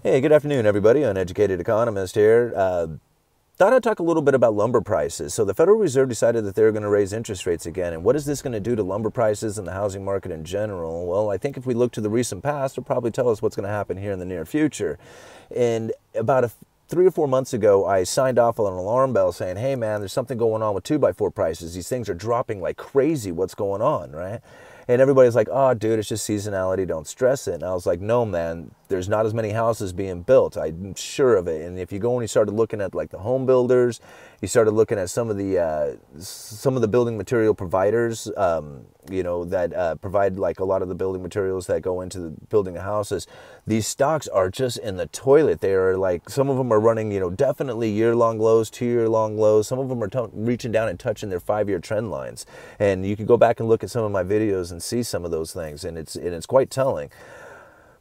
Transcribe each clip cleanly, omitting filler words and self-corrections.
Hey, good afternoon, everybody. Uneducated economist here. Thought I'd talk a little bit about lumber prices. So the Federal Reserve decided that they were going to raise interest rates again. And what is this going to do to lumber prices and the housing market in general? Well, I think if we look to the recent past, it'll probably tell us what's going to happen here in the near future. And about 3 or 4 months ago, I signed off on an alarm bell saying, hey, man, there's something going on with 2x4 prices. These things are dropping like crazy. What's going on, right? And everybody's like, oh, dude, it's just seasonality. Don't stress it. And I was like, no, man, there's not as many houses being built. I'm sure of it. And if you go and you started looking at like the home builders, you started looking at some of the building material providers, that provide like a lot of the building materials that go into the building of houses. These stocks are just in the toilet. They are like, some of them are running, definitely year-long lows, 2-year-long lows. Some of them are reaching down and touching their 5-year trend lines. And you can go back and look at some of my videos and see some of those things, and it's quite telling.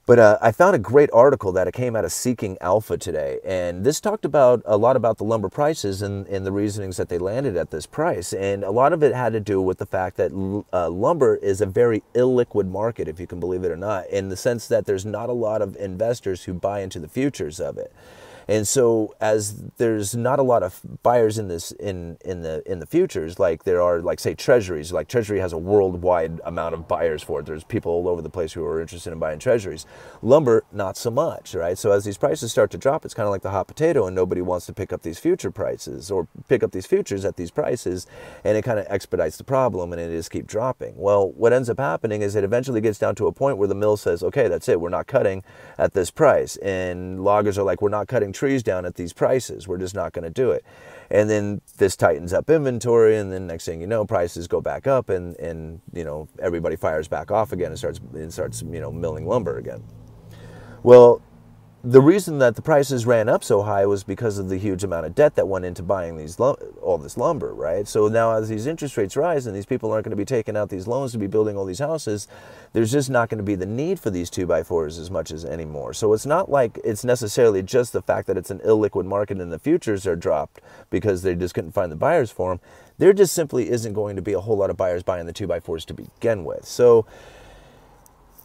But I found a great article that it came out of Seeking Alpha today, and this talked about a lot about the lumber prices and the reasonings that they landed at this price. And a lot of it had to do with the fact that lumber is a very illiquid market, if you can believe it or not, in the sense that there's not a lot of investors who buy into the futures of it. And so, as there's not a lot of buyers in this in the futures, like there are, like say treasuries, like Treasury has a worldwide amount of buyers for it. There's people all over the place who are interested in buying treasuries. Lumber, not so much, right? So as these prices start to drop, it's kind of like the hot potato, and nobody wants to pick up these future prices or pick up these futures at these prices, and it kind of expedites the problem, and it just keep dropping. Well, what ends up happening is it eventually gets down to a point where the mill says, okay, that's it, we're not cutting at this price, and loggers are like, we're not cutting trees down at these prices, we're just not going to do it. And then this tightens up inventory, and then next thing you know, prices go back up, and everybody fires back off again and starts milling lumber again. Well, the reason that the prices ran up so high was because of the huge amount of debt that went into buying all this lumber, right? So now as these interest rates rise and these people aren't going to be taking out these loans to be building all these houses, there's just not going to be the need for these 2x4s as much as anymore. So it's not like it's necessarily just the fact that it's an illiquid market and the futures are dropped because they just couldn't find the buyers for them. There just simply isn't going to be a whole lot of buyers buying the 2x4s to begin with. So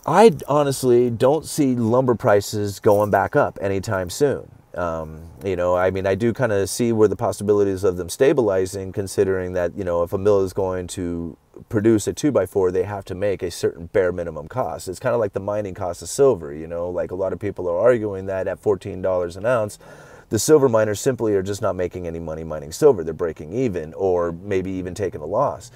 I honestly don't see lumber prices going back up anytime soon. I do kind of see where the possibilities of them stabilizing, considering that, if a mill is going to produce a 2x4, they have to make a certain bare minimum cost. It's kind of like the mining cost of silver, like a lot of people are arguing that at $14 an ounce, the silver miners simply are just not making any money mining silver. They're breaking even, or maybe even taking a loss.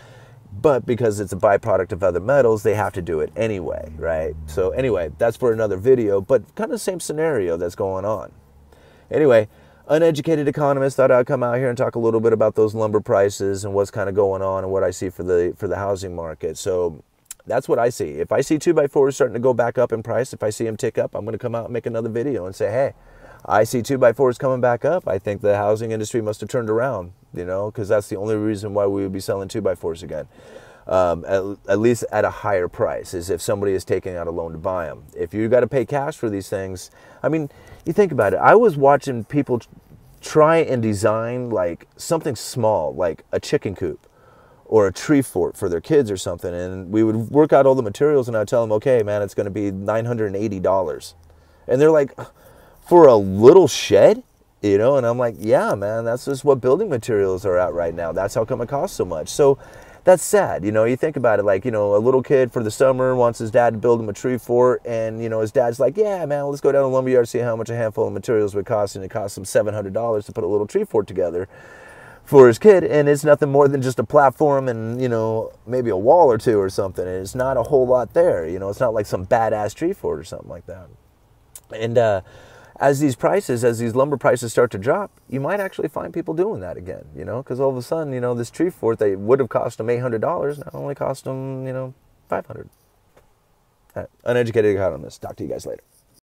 But because it's a byproduct of other metals, they have to do it anyway, right? So anyway, that's for another video, but kind of the same scenario that's going on. Anyway, uneducated economist, thought I'd come out here and talk a little bit about those lumber prices and what's kind of going on and what I see for the housing market. So that's what I see. If I see 2x4s starting to go back up in price, if I see them tick up, I'm going to come out and make another video and say, hey, I see 2x4s coming back up. I think the housing industry must have turned around, because that's the only reason why we would be selling 2x4s again. At least at a higher price, is if somebody is taking out a loan to buy them. If you got to pay cash for these things, I mean, you think about it. I was watching people try and design like something small, like a chicken coop or a tree fort for their kids or something, and we would work out all the materials, and I'd tell them, okay, man, it's going to be $980. And they're like, for a little shed? And I'm like, yeah, man, that's just what building materials are at right now. That's how come it costs so much. So that's sad. You think about it, like, a little kid for the summer wants his dad to build him a tree fort, and, his dad's like, yeah, man, let's go down to the lumberyard, see how much a handful of materials would cost, and it costs him $700 to put a little tree fort together for his kid, and it's nothing more than just a platform and, maybe a wall or two or something, and it's not a whole lot there. It's not like some badass tree fort or something like that. And as these lumber prices start to drop, you might actually find people doing that again, because all of a sudden, this tree fort that would have cost them $800 now only cost them, $500. Uneducated economist. Talk to you guys later.